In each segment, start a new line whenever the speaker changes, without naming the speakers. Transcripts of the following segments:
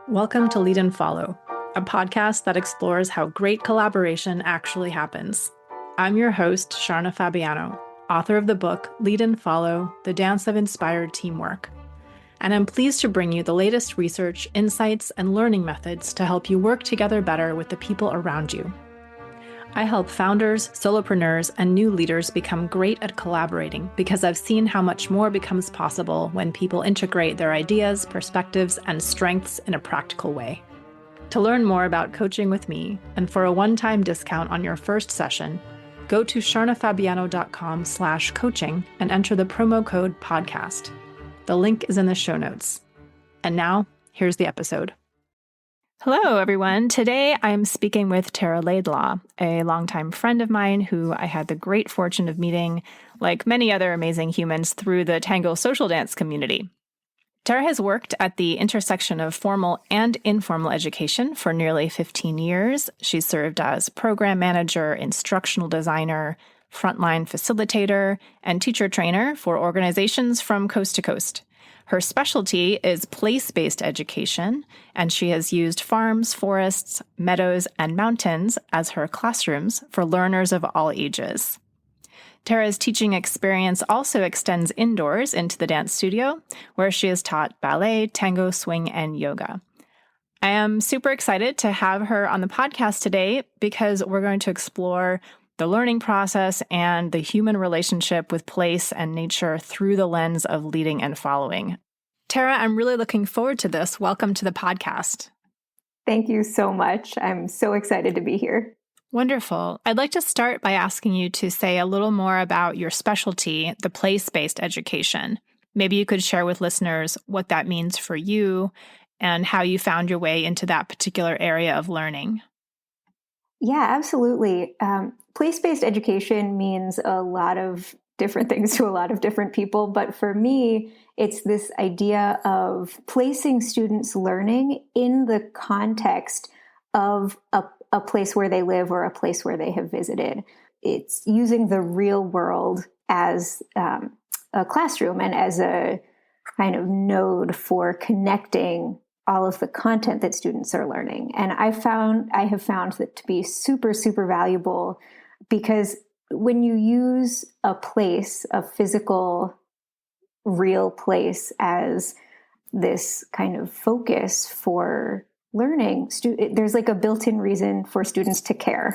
Welcome to Lead and Follow, a podcast that explores how great collaboration actually happens. I'm your host, Sharna Fabiano, author of the book Lead and Follow, The Dance of Inspired Teamwork. And I'm pleased to bring you the latest research, insights, and learning methods to help you work together better with the people around you. I help founders, solopreneurs, and new leaders become great at collaborating because I've seen how much more becomes possible when people integrate their ideas, perspectives, and strengths in a practical way. To learn more about coaching with me and for a one-time discount on your first session, go to sharnafabiano.com/coaching and enter the promo code podcast. The link is in the show notes. And now, here's the episode. Hello, everyone. Today, I'm speaking with Tara Laidlaw, a longtime friend of mine who I had the great fortune of meeting, like many other amazing humans, through the tango social dance community. Tara has worked at the intersection of formal and informal education for nearly 15 years. She's served as program manager, instructional designer, frontline facilitator, and teacher trainer for organizations from coast to coast. Her specialty is place-based education, and she has used farms, forests, meadows, and mountains as her classrooms for learners of all ages. Tara's teaching experience also extends indoors into the dance studio, where she has taught ballet, tango, swing, and yoga. I am super excited to have her on the podcast today because we're going to explore the learning process and the human relationship with place and nature through the lens of leading and following. Tara, I'm really looking forward to this. Welcome to the podcast.
Thank you so much. I'm so excited to be here.
Wonderful. I'd like to start by asking you to say a little more about your specialty, the place-based education. Maybe you could share with listeners what that means for you and how you found your way into that particular area of learning.
Yeah, absolutely. Place-based education means a lot of different things to a lot of different people. But for me, it's this idea of placing students' learning in the context of a place where they live or a place where they have visited. It's using the real world as a classroom and as a kind of node for connecting all of the content that students are learning. And I have found that to be super, super valuable because when you use a place, a physical, real place as this kind of focus for learning, there's like a built-in reason for students to care.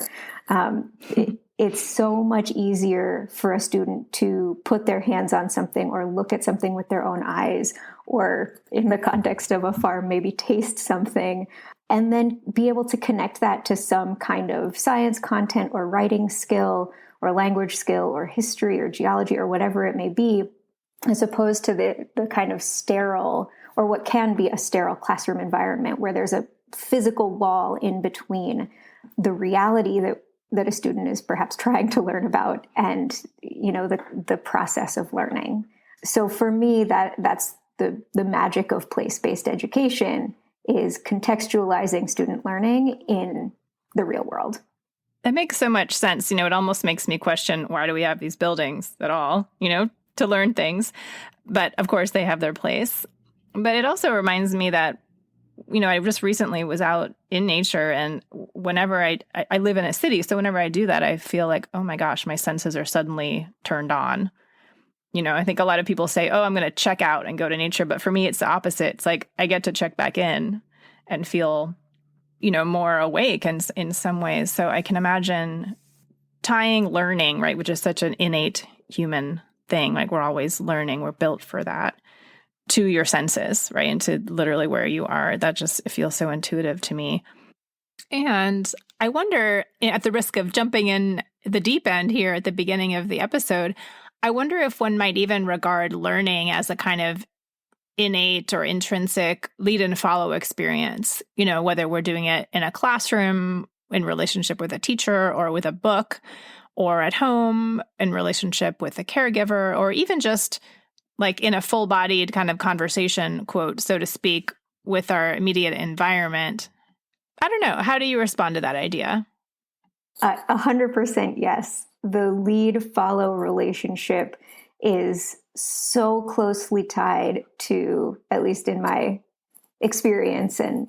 It's so much easier for a student to put their hands on something or look at something with their own eyes, or in the context of a farm, maybe taste something, and then be able to connect that to some kind of science content or writing skill or language skill or history or geology or whatever it may be, as opposed to the kind of sterile or what can be a sterile classroom environment where there's a physical wall in between the reality that a student is perhaps trying to learn about and, the process of learning. So for me, that's the magic of place-based education, is contextualizing student learning in the real world.
That makes so much sense. It almost makes me question, why do we have these buildings at all, to learn things? But of course, they have their place. But it also reminds me that, I just recently was out in nature, and whenever I live in a city, so whenever I do that, I feel like, oh my gosh, my senses are suddenly turned on. I think a lot of people say, oh, I'm going to check out and go to nature. But for me, it's the opposite. It's like I get to check back in and feel, more awake in some ways. So I can imagine tying learning, right, which is such an innate human thing. Like we're always learning. We're built for that, to your senses, right? And to literally where you are. That just feels so intuitive to me. And I wonder, at the risk of jumping in the deep end here at the beginning of the episode, I wonder if one might even regard learning as a kind of innate or intrinsic lead and follow experience, whether we're doing it in a classroom, in relationship with a teacher or with a book, or at home in relationship with a caregiver, or even just like in a full-bodied kind of conversation, quote, so to speak, with our immediate environment. I don't know. How do you respond to that idea?
100% yes. The lead-follow relationship is so closely tied to, at least in my experience and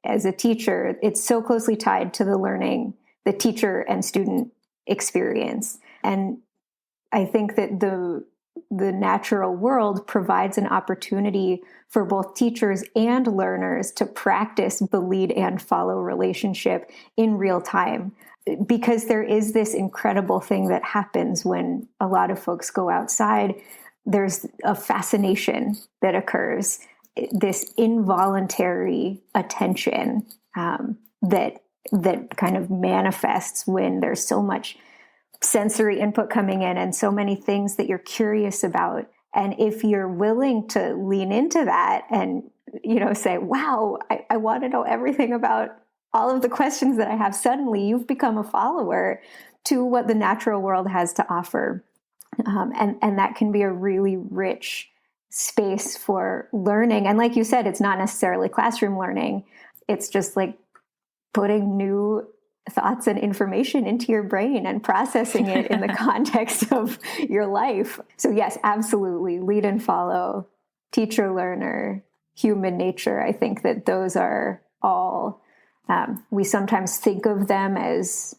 as a teacher, it's so closely tied to the teacher and student experience. And I think that the natural world provides an opportunity for both teachers and learners to practice the lead and follow relationship in real time. Because there is this incredible thing that happens when a lot of folks go outside. There's a fascination that occurs, this involuntary attention that kind of manifests when there's so much sensory input coming in and so many things that you're curious about. And if you're willing to lean into that and, say, wow, I want to know everything about all of the questions that I have, suddenly you've become a follower to what the natural world has to offer. And that can be a really rich space for learning. And like you said, it's not necessarily classroom learning. It's just like putting new thoughts and information into your brain and processing it in the context of your life. So yes, absolutely. Lead and follow, teacher, learner, human nature. I think that those are all, we sometimes think of them as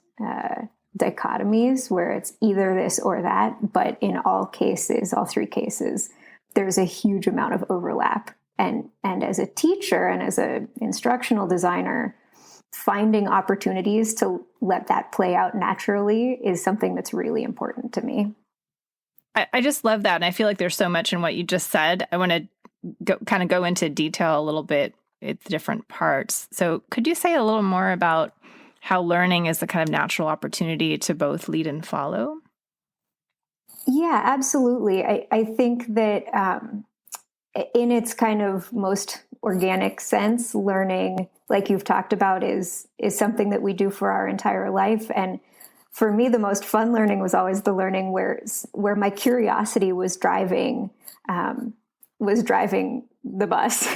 dichotomies where it's either this or that, but in all cases, all three cases, there's a huge amount of overlap. And as a teacher and as an instructional designer, finding opportunities to let that play out naturally is something that's really important to me.
I just love that. And I feel like there's so much in what you just said. I want to go into detail a little bit at the different parts. So could you say a little more about how learning is the kind of natural opportunity to both lead and follow?
Yeah, absolutely. I think that in its kind of most organic sense, learning, like you've talked about, is something that we do for our entire life. And for me, the most fun learning was always the learning where my curiosity was driving the bus,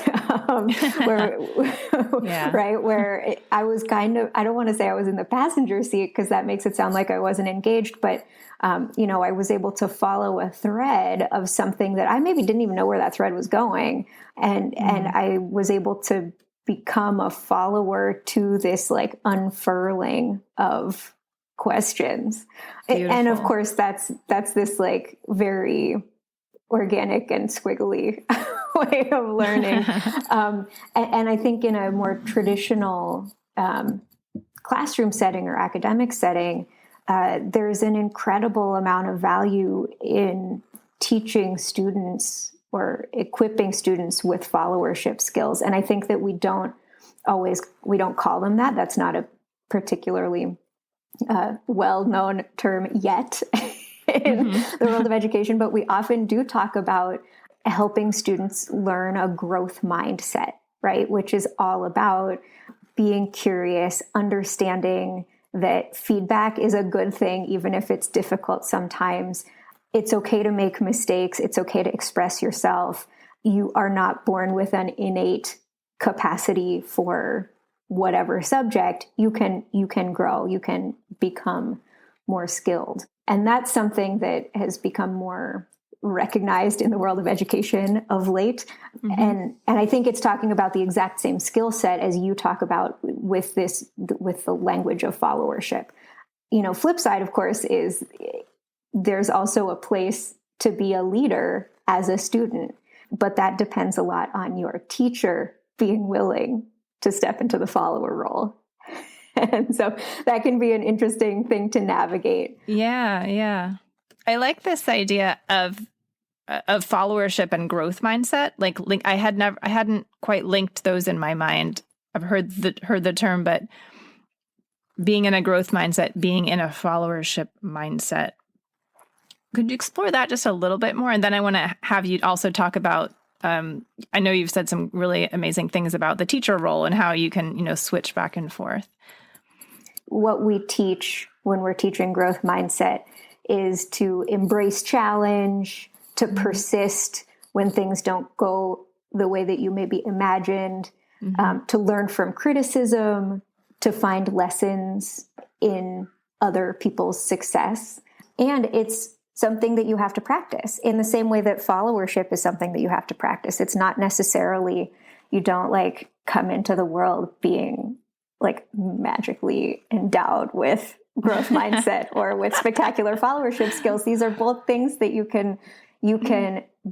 right? Where I was I don't want to say I was in the passenger seat because that makes it sound like I wasn't engaged, but I was able to follow a thread of something that I maybe didn't even know where that thread was going. And I was able to become a follower to this like unfurling of questions. Beautiful. And of course that's this like very organic and squiggly way of learning. And I think in a more traditional classroom setting or academic setting, there's an incredible amount of value in teaching students or equipping students with followership skills. And I think that we don't call them that. That's not a particularly well-known term yet in the world of education, but we often do talk about helping students learn a growth mindset, right? Which is all about being curious, understanding that feedback is a good thing, even if it's difficult sometimes. It's okay to make mistakes. It's okay to express yourself. You are not born with an innate capacity for whatever subject. You can grow. You can become more skilled. And that's something that has become more recognized in the world of education of late. And I think it's talking about the exact same skill set as you talk about with the language of followership. Flip side, of course, is there's also a place to be a leader as a student, but that depends a lot on your teacher being willing to step into the follower role. And so that can be an interesting thing to navigate.
Yeah. I like this idea of followership and growth mindset. Like I hadn't quite linked those in my mind. I've heard the term, but being in a growth mindset, being in a followership mindset. Could you explore that just a little bit more? And then I want to have you also talk about, I know you've said some really amazing things about the teacher role and how you can, switch back and forth.
What we teach when we're teaching growth mindset is to embrace challenge, to persist when things don't go the way that you maybe imagined, to learn from criticism, to find lessons in other people's success. And it's something that you have to practice in the same way that followership is something that you have to practice. It's not necessarily, you don't like come into the world being like magically endowed with growth mindset or with spectacular followership skills. These are both things that you can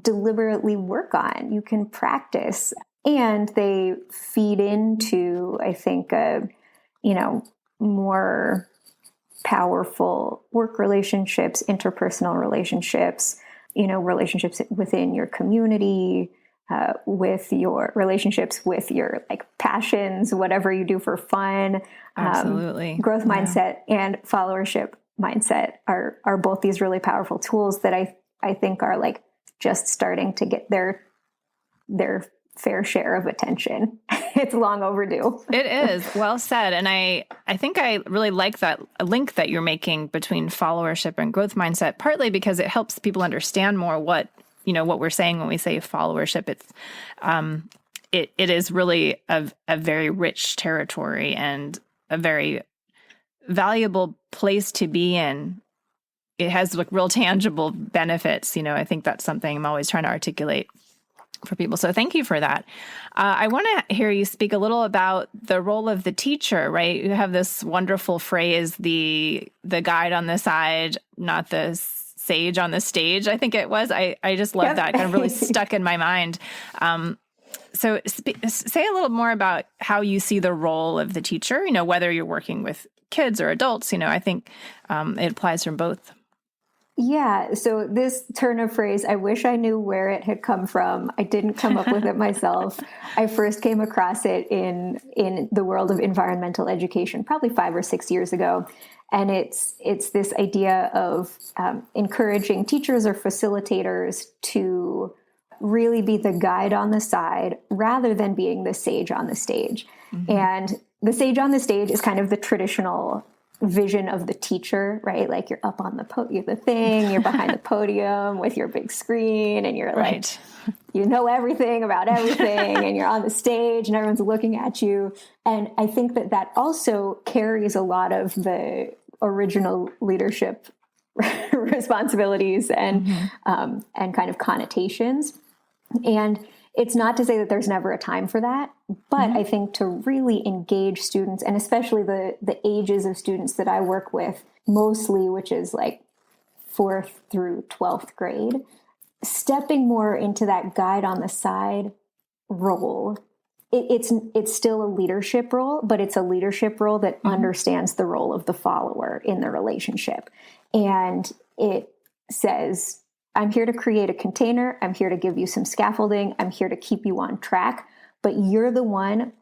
deliberately work on, you can practice, and they feed into, I think, more powerful work relationships, interpersonal relationships, relationships within your community, with your relationships with your like passions, whatever you do for fun.
Absolutely.
Growth mindset and followership mindset are both these really powerful tools that I think are like just starting to get their fair share of attention. It's long overdue.
It is. Well said. And I think I really like that link that you're making between followership and growth mindset, partly because it helps people understand more what we're saying when we say followership. It's it is really a very rich territory and a very valuable place to be in. It has like real tangible benefits. I think that's something I'm always trying to articulate for people. So thank you for that. I want to hear you speak a little about the role of the teacher, right? You have this wonderful phrase, the guide on the side, not the sage on the stage, I think it was. I just love that. Kind of really stuck in my mind. So say a little more about how you see the role of the teacher, whether you're working with kids or adults. I think it applies from both.
Yeah. So this turn of phrase, I wish I knew where it had come from. I didn't come up with it myself. I first came across it in the world of environmental education, probably 5 or 6 years ago. And it's this idea of encouraging teachers or facilitators to really be the guide on the side rather than being the sage on the stage. Mm-hmm. And the sage on the stage is kind of the traditional vision of the teacher, right? Like you're up on the thing, you're behind the podium with your big screen, and you're like, you know everything about everything, and you're on the stage and everyone's looking at you. And I think that also carries a lot of the original leadership responsibilities and kind of connotations. And it's not to say that there's never a time for that, but I think to really engage students, and especially the ages of students that I work with mostly, which is like 4th through 12th grade, stepping more into that guide on the side role. It's still a leadership role, but it's a leadership role that understands the role of the follower in the relationship. And it says, I'm here to create a container. I'm here to give you some scaffolding. I'm here to keep you on track. But you're the one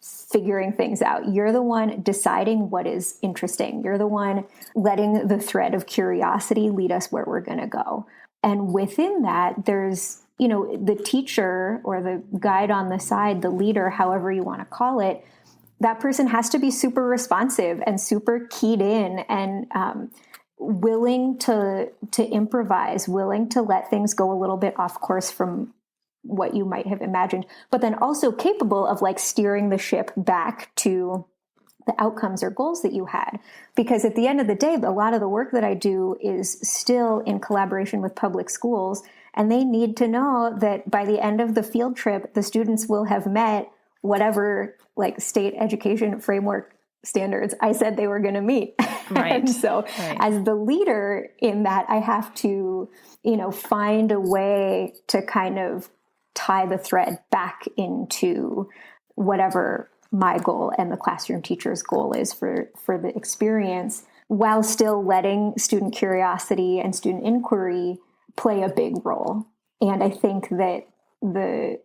figuring things out. You're the one deciding what is interesting. You're the one letting the thread of curiosity lead us where we're going to go. And within that, there's, the teacher or the guide on the side, the leader, however you want to call it, that person has to be super responsive and super keyed in and willing to improvise, willing to let things go a little bit off course from what you might have imagined, but then also capable of like steering the ship back to the outcomes or goals that you had. Because at the end of the day, a lot of the work that I do is still in collaboration with public schools, and they need to know that by the end of the field trip, the students will have met whatever like state education framework standards I said they were going to meet. Right. And so as the leader in that, I have to, find a way to kind of tie the thread back into whatever my goal and the classroom teacher's goal is for the experience, while still letting student curiosity and student inquiry play a big role. And I think that the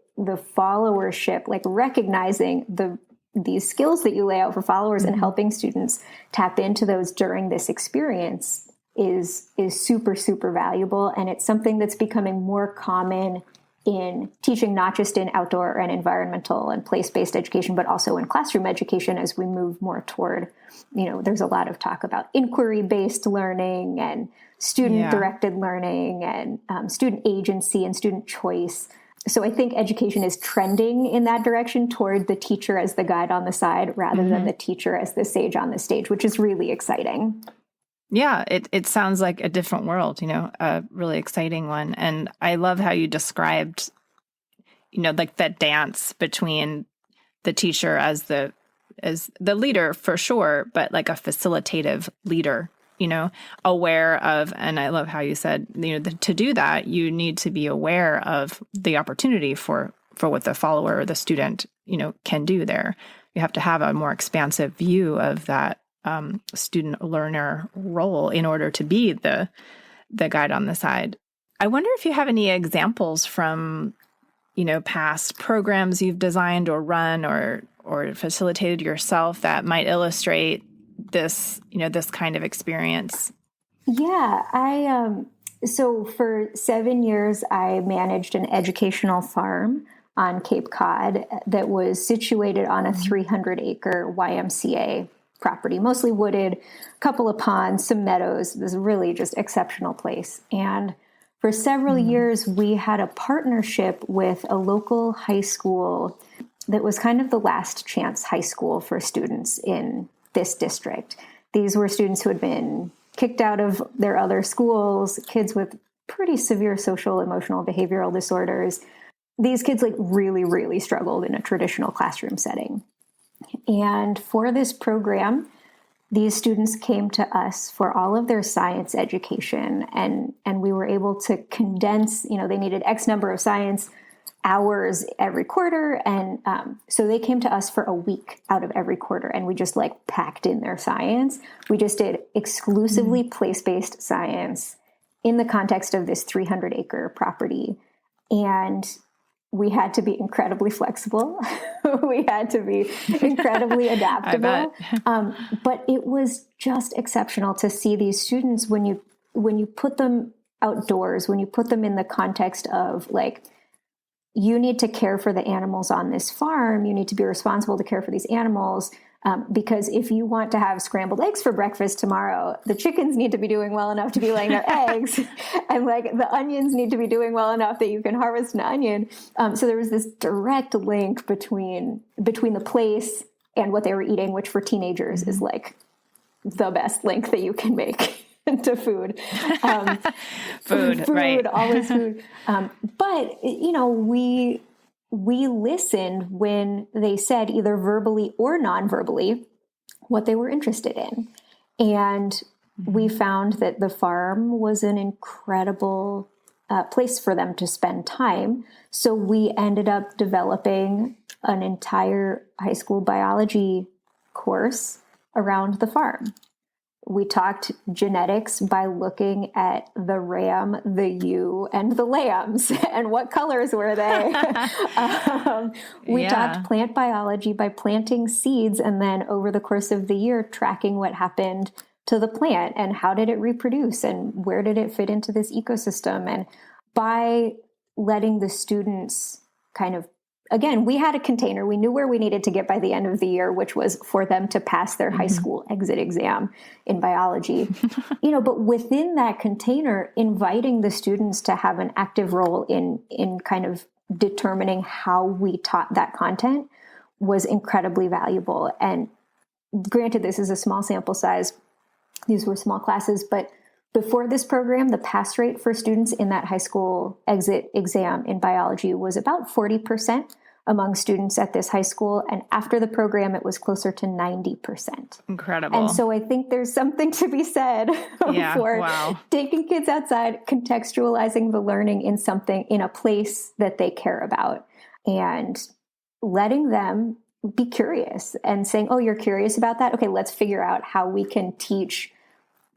followership, like recognizing these skills that you lay out for followers and helping students tap into those during this experience is super, super valuable. And it's something that's becoming more common in teaching, not just in outdoor and environmental and place-based education, but also in classroom education as we move more toward, there's a lot of talk about inquiry-based learning and student-directed learning and student agency and student choice. So I think education is trending in that direction toward the teacher as the guide on the side rather than the teacher as the sage on the stage, which is really exciting.
Yeah, it sounds like a different world, a really exciting one. And I love how you described, like that dance between the teacher as the leader for sure, but like a facilitative leader, aware of, and I love how you said, to do that, you need to be aware of the opportunity for what the follower or the student, can do there. You have to have a more expansive view of that student learner role in order to be the guide on the side. I wonder if you have any examples from, past programs you've designed or run or facilitated yourself that might illustrate this, this kind of experience.
Yeah, so for 7 years, I managed an educational farm on Cape Cod that was situated on a 300-acre YMCA property, mostly wooded, a couple of ponds, some meadows. It was really just exceptional place. And for several years, we had a partnership with a local high school that was kind of the last chance high school for students in this district. These were students who had been kicked out of their other schools, kids with pretty severe social, emotional, behavioral disorders. These kids really, really struggled in a traditional classroom setting. And for this program, these students came to us for all of their science education, and we were able to condense, they needed X number of science hours every quarter. And so they came to us for a week out of every quarter, and we just packed in their science. We just did exclusively place-based science in the context of this 300-acre property. And we had to be incredibly flexible. We had to be incredibly adaptable. But it was just exceptional to see these students when you put them outdoors, when you put them in the context of you need to care for the animals on this farm. You need to be responsible to care for these animals. Because if you want to have scrambled eggs for breakfast tomorrow, the chickens need to be doing well enough to be laying their eggs. And the onions need to be doing well enough that you can harvest an onion. So there was this direct link between the place and what they were eating, which for teenagers is the best link that you can make to food. Food, right. Always food. But, we listened when they said either verbally or non-verbally what they were interested in. And we found that the farm was an incredible place for them to spend time. So we ended up developing an entire high school biology course around the farm. We talked genetics by looking at the ram, the ewe, and the lambs, and what colors were they. We talked plant biology by planting seeds, and then over the course of the year, tracking what happened to the plant and how did it reproduce and where did it fit into this ecosystem. And by letting the students again, we had a container. We knew where we needed to get by the end of the year, which was for them to pass their high school exit exam in biology. But within that container, inviting the students to have an active role in kind of determining how we taught that content was incredibly valuable. And granted, this is a small sample size. These were small classes, but before this program, the pass rate for students in that high school exit exam in biology was about 40% among students at this high school. And after the program, it was closer to 90%.
Incredible.
And so I think there's something to be said for taking kids outside, contextualizing the learning in a place that they care about, and letting them be curious and saying, oh, you're curious about that? Okay, let's figure out how we can teach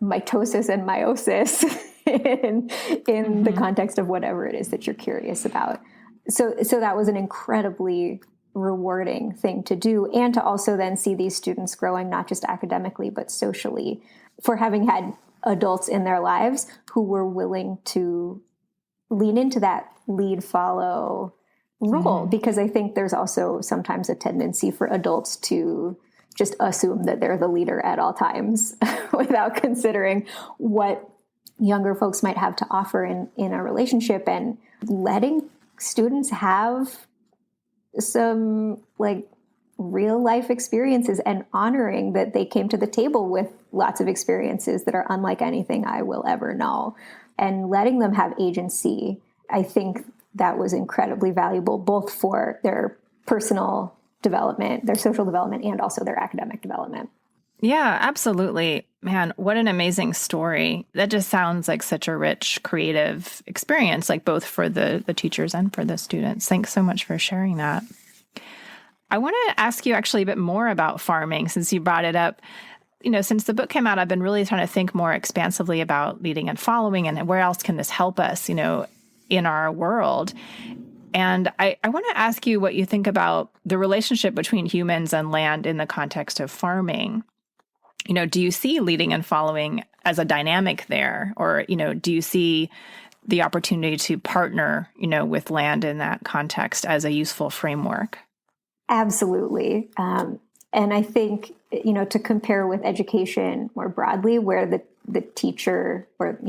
mitosis and meiosis in the context of whatever it is that you're curious about. So that was an incredibly rewarding thing to do, and to also then see these students growing, not just academically, but socially, for having had adults in their lives who were willing to lean into that lead follow role. Because I think there's also sometimes a tendency for adults to just assume that they're the leader at all times without considering what younger folks might have to offer in a relationship, and letting students have some real life experiences and honoring that they came to the table with lots of experiences that are unlike anything I will ever know, and letting them have agency. I think that was incredibly valuable, both for their personal development, their social development, and also their academic development.
Yeah, absolutely. Man, what an amazing story. That just sounds like such a rich, creative experience, like both for the teachers and for the students. Thanks so much for sharing that. I want to ask you actually a bit more about farming since you brought it up. Since the book came out, I've been really trying to think more expansively about leading and following and where else can this help us, in our world. And I want to ask you what you think about the relationship between humans and land in the context of farming. Do you see leading and following as a dynamic there? Or, do you see the opportunity to partner, with land in that context as a useful framework?
Absolutely. And I think, to compare with education more broadly, where the teacher or,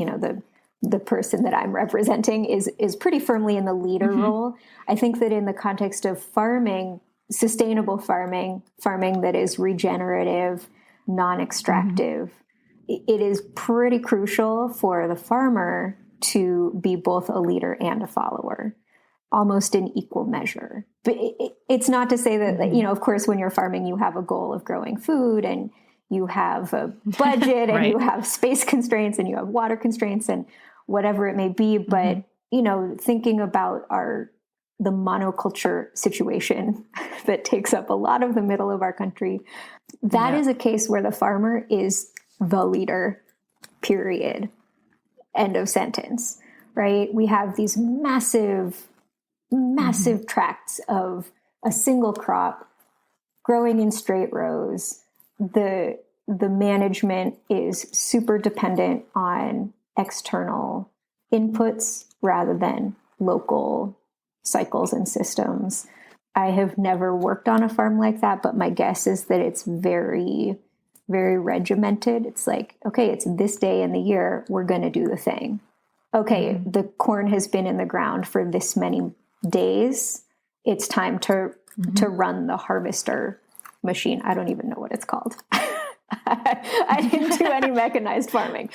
the person that I'm representing is pretty firmly in the leader role. I think that in the context of farming, sustainable farming that is regenerative, non-extractive, it is pretty crucial for the farmer to be both a leader and a follower, almost in equal measure. But it's not to say that, of course, when you're farming, you have a goal of growing food and you have a budget and you have space constraints and you have water constraints and whatever it may be. But, thinking about the monoculture situation that takes up a lot of the middle of our country, that is a case where the farmer is the leader, period. End of sentence, right? We have these massive tracts of a single crop growing in straight rows. The management is super dependent on external inputs rather than local cycles and systems. I have never worked on a farm like that, but my guess is that it's very, very regimented. It's like, okay, it's this day in the year, we're going to do the thing. Okay, the corn has been in the ground for this many days. It's time to run the harvester machine. I don't even know what it's called. I didn't do any mechanized farming.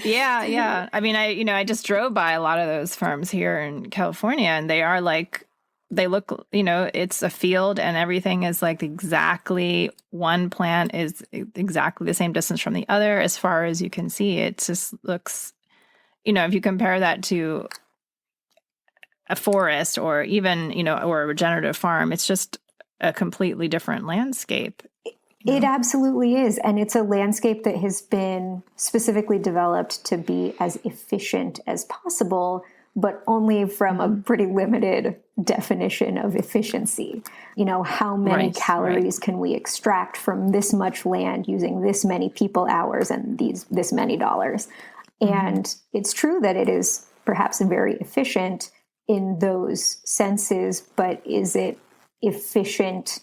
Yeah. I mean, I just drove by a lot of those farms here in California, and they look, it's a field and everything is like exactly, one plant is exactly the same distance from the other as far as you can see. It just looks, if you compare that to a forest or even, or a regenerative farm, it's just a completely different landscape.
It absolutely is. And it's a landscape that has been specifically developed to be as efficient as possible, but only from a pretty limited definition of efficiency. How many calories can we extract from this much land using this many people hours and this many dollars? And it's true that it is perhaps very efficient in those senses, but is it efficient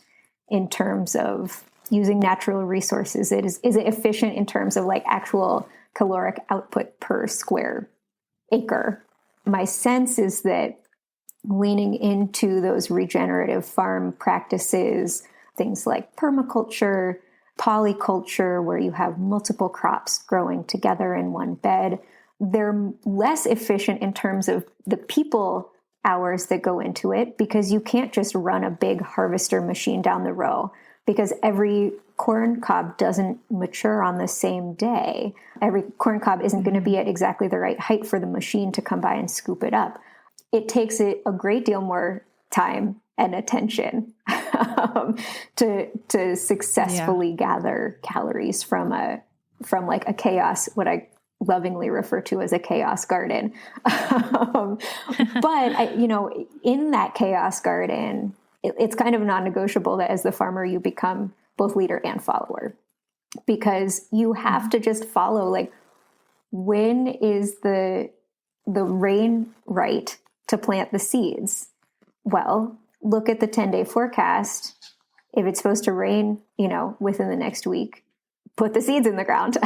in terms of using natural resources? Is it efficient in terms of like actual caloric output per square acre? My sense is that leaning into those regenerative farm practices, things like permaculture, polyculture, where you have multiple crops growing together in one bed, they're less efficient in terms of the people hours that go into it, because you can't just run a big harvester machine down the row, because every corn cob doesn't mature on the same day. Every corn cob isn't going to be at exactly the right height for the machine to come by and scoop it up. It takes it a great deal more time and attention to successfully gather calories from like a chaos, what I lovingly refer to as a chaos garden. But in that chaos garden, it's kind of non-negotiable that as the farmer, you become both leader and follower, because you have to just follow, like, when is the rain right to plant the seeds? Well, look at the 10-day forecast. If it's supposed to rain, within the next week, put the seeds in the ground.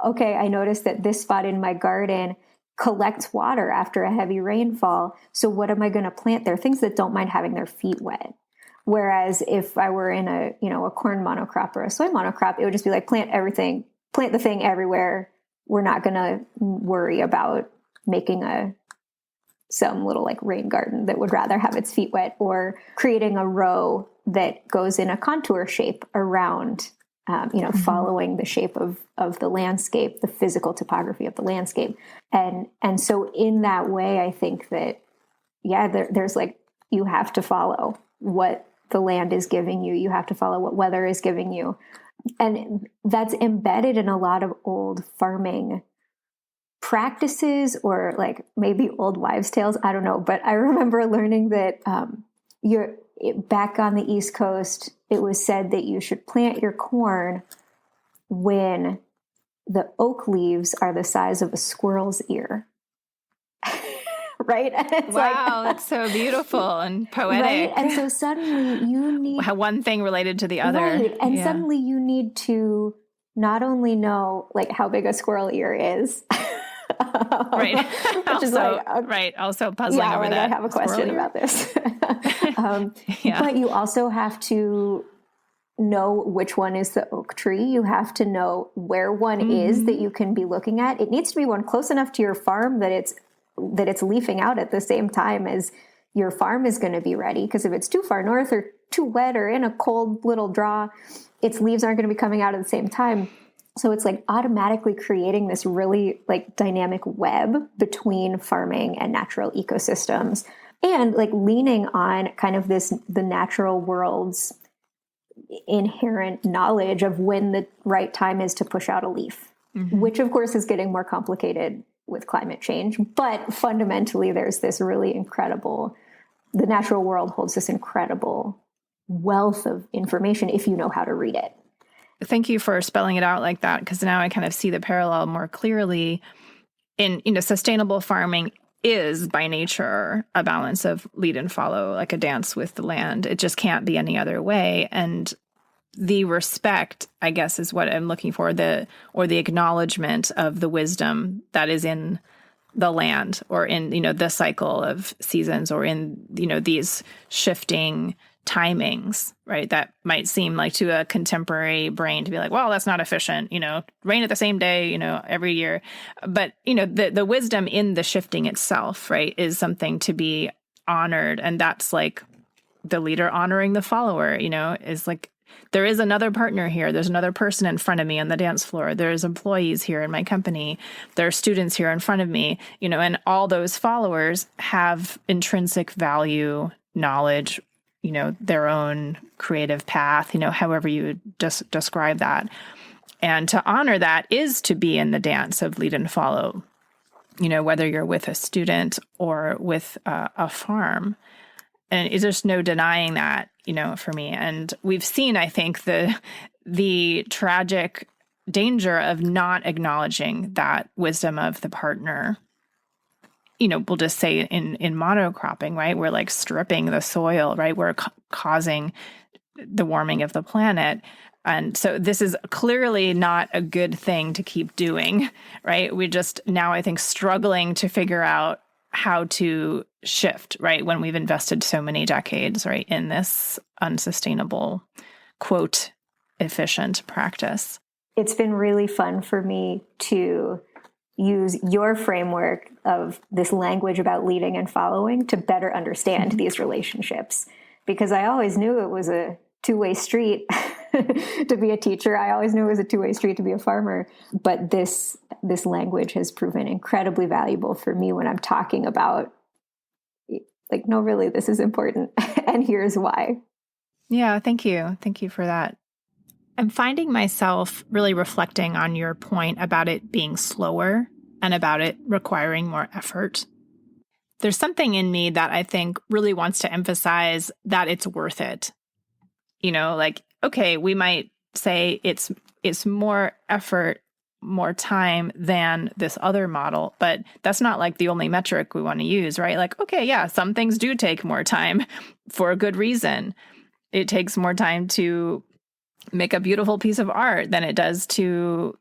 Okay, I noticed that this spot in my garden collects water after a heavy rainfall. So what am I going to plant there? Things that don't mind having their feet wet. Whereas if I were in a corn monocrop or a soy monocrop, it would just be like, plant the thing everywhere. We're not going to worry about making a some little like rain garden that would rather have its feet wet, or creating a row that goes in a contour shape around, following the shape of the landscape, the physical topography of the landscape. And so in that way, I think that, there's like, you have to follow what the land is giving you. You have to follow what weather is giving you. And that's embedded in a lot of old farming practices, or like maybe old wives' tales. I don't know. But I remember learning that back on the East Coast, it was said that you should plant your corn when the oak leaves are the size of a squirrel's ear. Right?
Wow, that's so beautiful and poetic.
Right? And so suddenly you need...
How one thing related to the other.
Right. And suddenly you need to not only know like how big a squirrel ear is,
right.
Which is like,
right. Also puzzling over that.
I have a question about this. But you also have to know which one is the oak tree. You have to know where one is that you can be looking at. It needs to be one close enough to your farm that it's leafing out at the same time as your farm is going to be ready. Because if it's too far north or too wet or in a cold little draw, its leaves aren't going to be coming out at the same time. So it's like automatically creating this really like dynamic web between farming and natural ecosystems, and like leaning on kind of the natural world's inherent knowledge of when the right time is to push out a leaf, which of course is getting more complicated with climate change. But fundamentally, there's this really incredible, the natural world holds this incredible wealth of information if you know how to read it.
Thank you for spelling it out like that, because now I kind of see the parallel more clearly. In sustainable farming is by nature a balance of lead and follow, like a dance with the land. It just can't be any other way. And the respect, I guess, is what I'm looking for, the acknowledgement of the wisdom that is in the land, or in, the cycle of seasons, or in, these shifting timings, right? That might seem like to a contemporary brain to be like, well, that's not efficient, rain at the same day, every year. But, the wisdom in the shifting itself, right, is something to be honored. And that's like the leader honoring the follower, is like, there is another partner here. There's another person in front of me on the dance floor. There's employees here in my company. There are students here in front of me, and all those followers have intrinsic value, knowledge, their own creative path, however you would just describe that. And to honor that is to be in the dance of lead and follow, whether you're with a student or with a farm. And there's no denying that, for me. And we've seen, I think, the tragic danger of not acknowledging that wisdom of the partner. We'll just say in monocropping, right? We're like stripping the soil, right? We're causing the warming of the planet. And so this is clearly not a good thing to keep doing, right? We just now, I think, struggling to figure out how to shift, right? When we've invested so many decades, right, in this unsustainable, quote, efficient practice.
It's been really fun for me to use your framework of this language about leading and following to better understand these relationships, because I always knew it was a two-way street to be a teacher. I always knew it was a two-way street to be a farmer. But this language has proven incredibly valuable for me when I'm talking about, like, no, really, this is important. And here's why.
Yeah, thank you. Thank you for that. I'm finding myself really reflecting on your point about it being slower and about it requiring more effort. There's something in me that I think really wants to emphasize that it's worth it. Like, okay, we might say it's more effort, more time than this other model, but that's not like the only metric we want to use, right? Like, okay, yeah, some things do take more time for a good reason. It takes more time to make a beautiful piece of art than it does to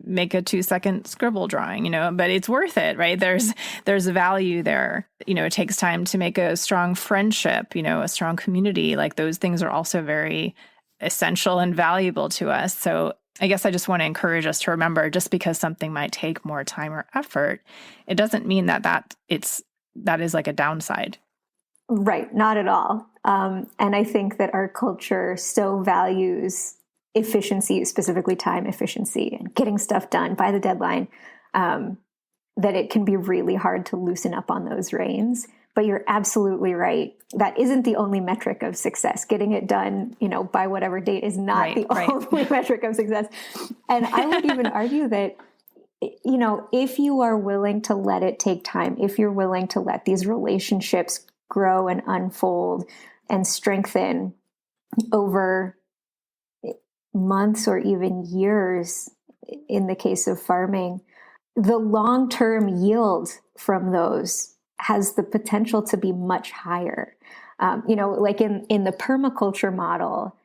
make a 2-second scribble drawing, but it's worth it, right? There's value there. It takes time to make a strong friendship, a strong community. Like, those things are also very essential and valuable to us. So I guess I just want to encourage us to remember, just because something might take more time or effort, it doesn't mean that it's that is like a downside.
Right. Not at all. And I think that our culture so values efficiency, specifically time efficiency and getting stuff done by the deadline, that it can be really hard to loosen up on those reins. But you're absolutely right. That isn't the only metric of success. Getting it done, by whatever date is not the only metric of success. And I would even argue that, if you are willing to let it take time, if you're willing to let these relationships grow and unfold and strengthen over months or even years, in the case of farming, the long-term yield from those has the potential to be much higher. Like in the permaculture model,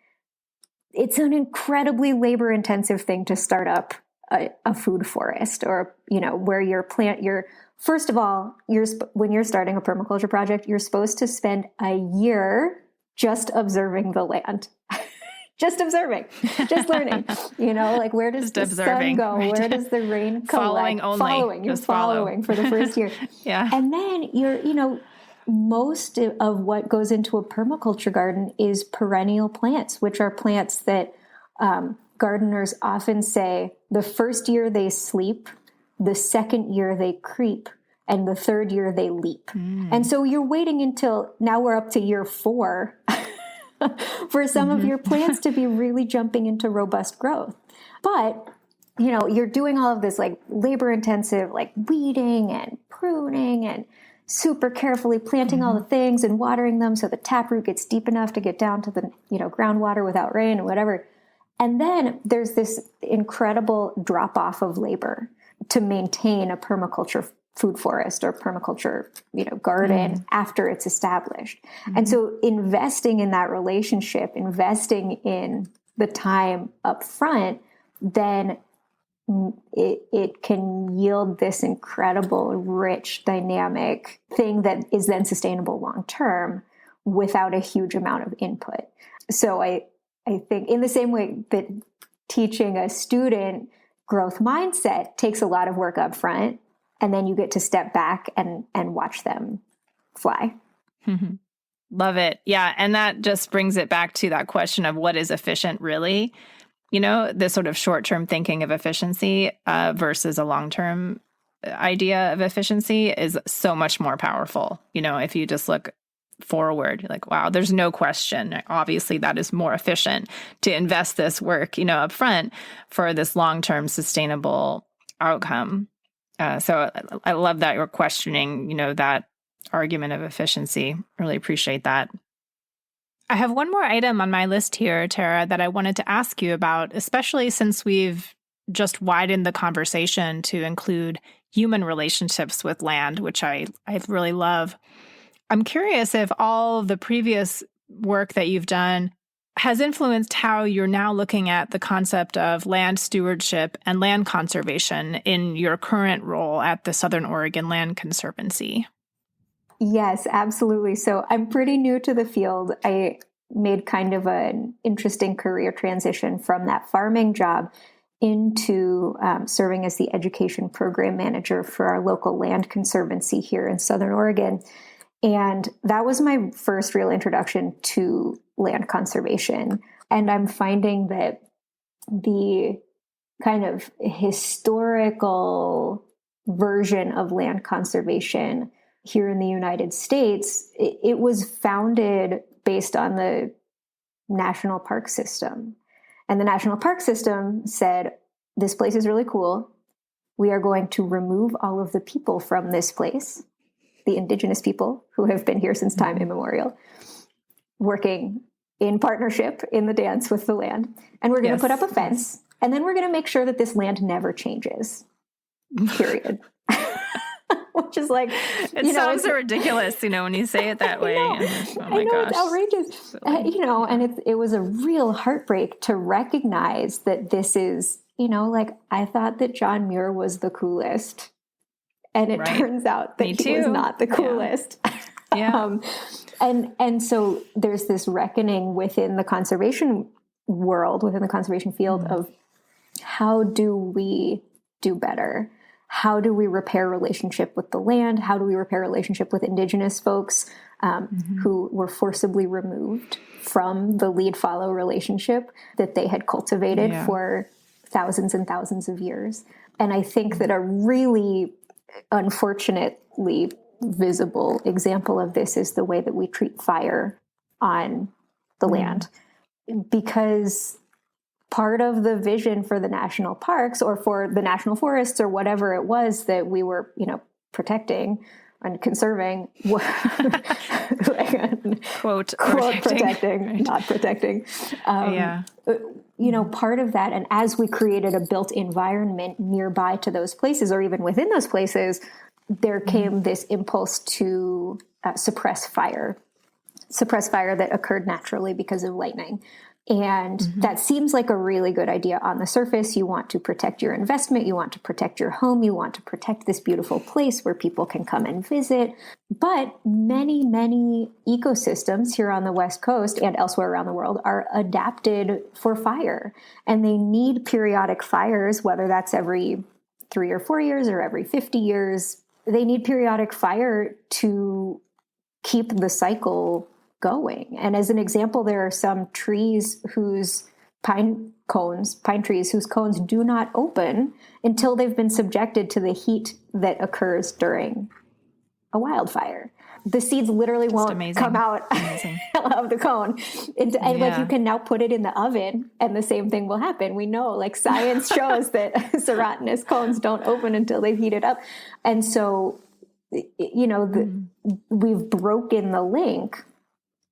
it's an incredibly labor-intensive thing to start up a food forest, or, where first of all, when you're starting a permaculture project, you're supposed to spend a year just observing the land. Just observing, just learning, like where does the sun go?
Right.
Where does the rain collect?
Following.
You're following for the first year.
Yeah.
And then most of what goes into a permaculture garden is perennial plants, which are plants that gardeners often say the first year they sleep, the second year they creep, and the third year they leap. And so you're waiting until now we're up to year 4 for some of your plants to be really jumping into robust growth. But, you're doing all of this like labor intensive, like weeding and pruning and super carefully planting all the things and watering them so the taproot gets deep enough to get down to the, groundwater without rain and whatever. And then there's this incredible drop off of labor to maintain a permaculture food forest or permaculture, garden after it's established. And so investing in that relationship, investing in the time up front, then it can yield this incredible, rich, dynamic thing that is then sustainable long-term without a huge amount of input. So I think in the same way that teaching a student growth mindset takes a lot of work up front, and then you get to step back and watch them fly.
Love it. Yeah. And that just brings it back to that question of what is efficient really? The sort of short-term thinking of efficiency versus a long-term idea of efficiency is so much more powerful. If you just look forward, you're like, wow, there's no question. Obviously, that is more efficient to invest this work, up front for this long-term sustainable outcome. So I love that you're questioning, that argument of efficiency. Really appreciate that. I have one more item on my list here, Tara, that I wanted to ask you about, especially since we've just widened the conversation to include human relationships with land, which I really love. I'm curious if all of the previous work that you've done has influenced how you're now looking at the concept of land stewardship and land conservation in your current role at the Southern Oregon Land Conservancy.
Yes, absolutely. So I'm pretty new to the field. I made kind of an interesting career transition from that farming job into serving as the education program manager for our local land conservancy here in Southern Oregon. And that was my first real introduction to land conservation. And I'm finding that the kind of historical version of land conservation here in the United States, it was founded based on the National Park System. And the National Park System said, this place is really cool. We are going to remove all of the people from this place, the indigenous people who have been here since time immemorial, working in partnership in the dance with the land. And we're going to put up a fence, and then we're going to make sure that this land never changes, period. Which is like,
it sounds so ridiculous, when you say it that way.
Oh my gosh. It's outrageous. And it was a real heartbreak to recognize that this is, I thought that John Muir was the coolest. And it turns out that he was not the coolest.
Yeah.
And so there's this reckoning within the conservation world, within the conservation field of how do we do better? how do we repair relationship with the land? How do we repair relationship with indigenous folks who were forcibly removed from the lead-follow relationship that they had cultivated for thousands and thousands of years? And I think that a really unfortunately visible example of this is the way that we treat fire on the land. Because part of the vision for the national parks or for the national forests or whatever it was that we were, protecting and conserving,
quote
protecting,
right.
not protecting. Part of that, and as we created a built environment nearby to those places, or even within those places, there came this impulse to suppress fire that occurred naturally because of lightning. And that seems like a really good idea on the surface. You want to protect your investment. You want to protect your home. You want to protect this beautiful place where people can come and visit. But many, many ecosystems here on the West Coast and elsewhere around the world are adapted for fire. And they need periodic fires, whether that's every 3 or 4 years or every 50 years. They need periodic fire to keep the cycle going. And as an example, there are some trees whose pine trees whose cones do not open until they've been subjected to the heat that occurs during a wildfire. The seeds literally won't come out of the cone. And you can now put it in the oven and the same thing will happen. We know, science shows that serotinous cones don't open until they've heated up. And so, we've broken the link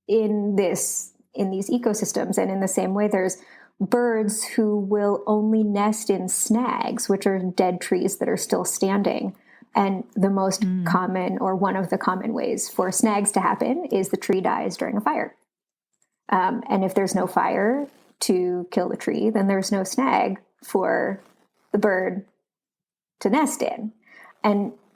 in these ecosystems. And in the same way, there's birds who will only nest in snags, which are dead trees that are still standing. And the most common, or one of the common ways for snags to happen, is the tree dies during a fire. And if there's no fire to kill the tree, then there's no snag for the bird to nest in.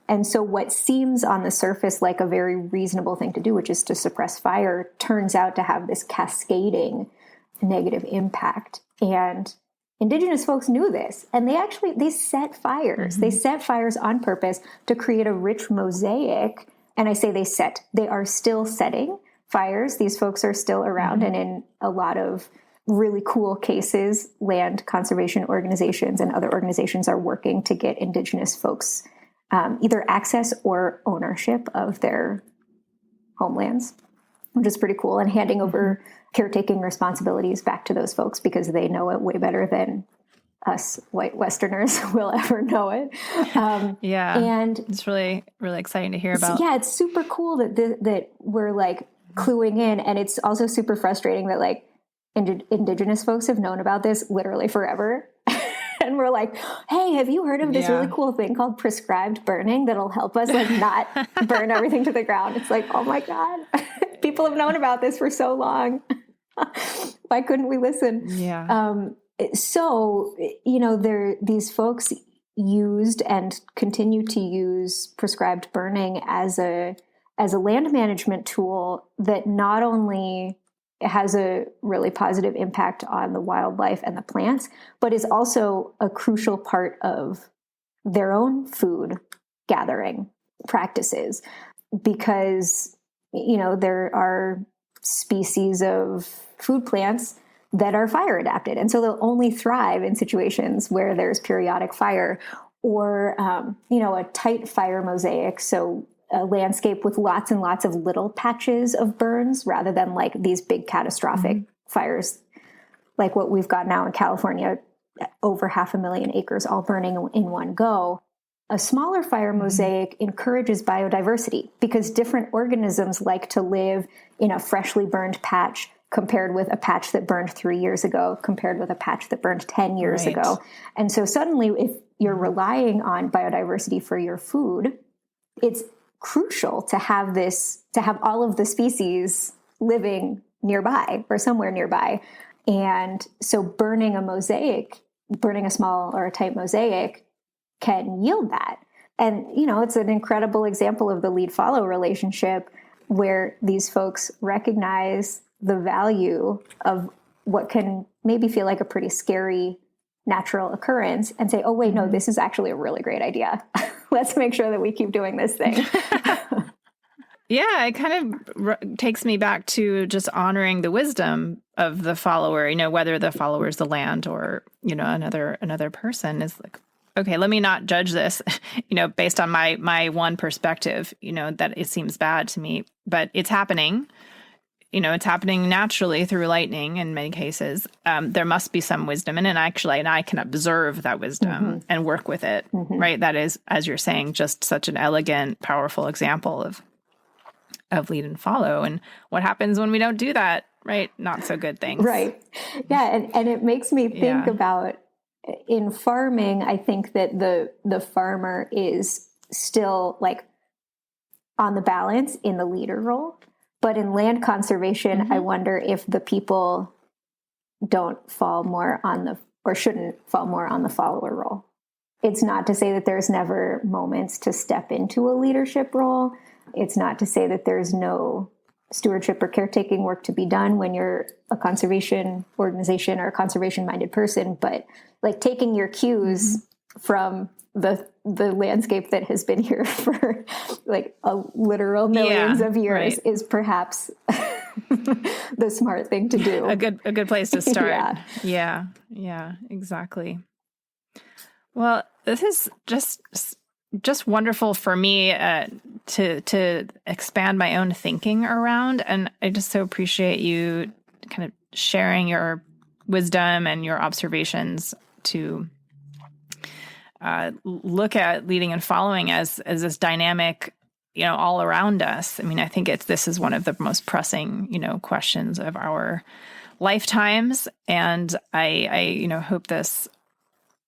And so what seems on the surface like a very reasonable thing to do, which is to suppress fire, turns out to have this cascading negative impact. And Indigenous folks knew this, and they set fires. They set fires on purpose to create a rich mosaic. And I say they are still setting fires. These folks are still around, and in a lot of really cool cases, land conservation organizations and other organizations are working to get Indigenous folks either access or ownership of their homelands, which is pretty cool, and handing over caretaking responsibilities back to those folks because they know it way better than us white Westerners will ever know it. And
it's really, really exciting to hear about.
Yeah, it's super cool that we're cluing in, and it's also super frustrating that Indigenous folks have known about this literally forever. And we're like, hey, have you heard of this really cool thing called prescribed burning that'll help us not burn everything to the ground? It's like, oh my God, people have known about this for so long. Why couldn't we listen?
Yeah.
So, these folks used and continue to use prescribed burning as a land management tool that not only has a really positive impact on the wildlife and the plants, but is also a crucial part of their own food gathering practices. Because, there are species of food plants that are fire adapted. And so they'll only thrive in situations where there's periodic fire or, a tight fire mosaic. So a landscape with lots and lots of little patches of burns rather than these big catastrophic fires like what we've got now in California, over 500,000 acres all burning in one go. A smaller fire mosaic encourages biodiversity because different organisms like to live in a freshly burned patch compared with a patch that burned 3 years ago, compared with a patch that burned 10 years ago. And so suddenly, if you're relying on biodiversity for your food, it's crucial to have all of the species living nearby or somewhere nearby. And so burning a small or a tight mosaic can yield that. And, it's an incredible example of the lead-follow relationship where these folks recognize the value of what can maybe feel like a pretty scary natural occurrence and say, oh, wait, no, this is actually a really great idea. Let's make sure that we keep doing this thing.
Yeah, it kind of takes me back to just honoring the wisdom of the follower, whether the follower is the land or, another person is like, okay, let me not judge this, based on my one perspective, that it seems bad to me, but it's happening. It's happening naturally through lightning in many cases. There must be some wisdom in it. And I can observe that wisdom and work with it, right? That is, as you're saying, just such an elegant, powerful example of lead and follow. And what happens when we don't do that, right? Not so good things.
Right. Yeah. And it makes me think about, in farming, I think that the farmer is still like on the balance in the leader role. But in land conservation, I wonder if the people don't fall more on or shouldn't fall more on the follower role. It's not to say that there's never moments to step into a leadership role. It's not to say that there's no stewardship or caretaking work to be done when you're a conservation organization or a conservation-minded person, but like taking your cues from the landscape that has been here for like a literal millions of years is perhaps the smart thing to do.
A good place to start. Yeah, exactly. Well, this is just wonderful for me to expand my own thinking around. And I just so appreciate you kind of sharing your wisdom and your observations to look at leading and following as this dynamic, all around us. I mean, I think this is one of the most pressing, questions of our lifetimes. And I hope this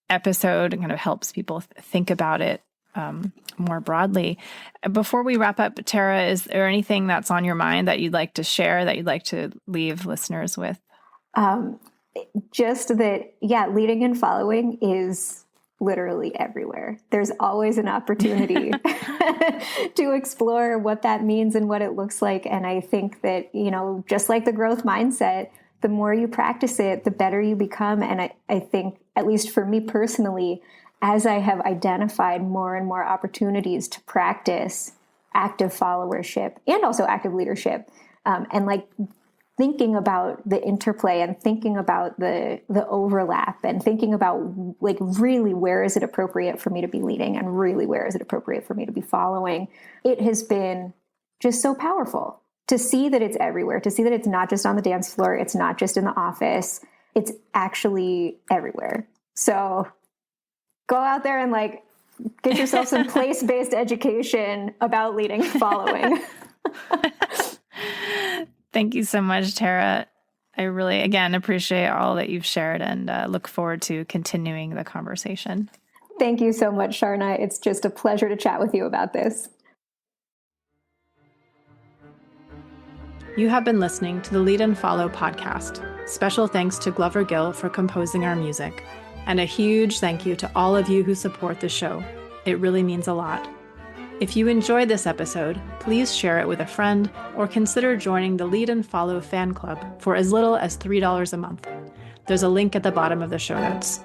episode kind of helps people think about it more broadly. Before we wrap up, Tara, is there anything that's on your mind that you'd like to share, that you'd like to leave listeners with?
Just that, leading and following is literally everywhere. There's always an opportunity to explore what that means and what it looks like. And I think that, just like the growth mindset, the more you practice it, the better you become. And I think, at least for me personally, as I have identified more and more opportunities to practice active followership and also active leadership, and like thinking about the interplay and thinking about the overlap and thinking about like really where is it appropriate for me to be leading and really where is it appropriate for me to be following, it has been just so powerful to see that it's everywhere, to see that it's not just on the dance floor, it's not just in the office, it's actually everywhere. So go out there and like get yourself some place-based education about leading and following.
Thank you so much, Tara. I really, again, appreciate all that you've shared and look forward to continuing the conversation.
Thank you so much, Sharna. It's just a pleasure to chat with you about this.
You have been listening to the Lead and Follow podcast. Special thanks to Glover Gill for composing our music, and a huge thank you to all of you who support the show. It really means a lot. If you enjoyed this episode, please share it with a friend or consider joining the Lead and Follow fan club for as little as $3 a month. There's a link at the bottom of the show notes.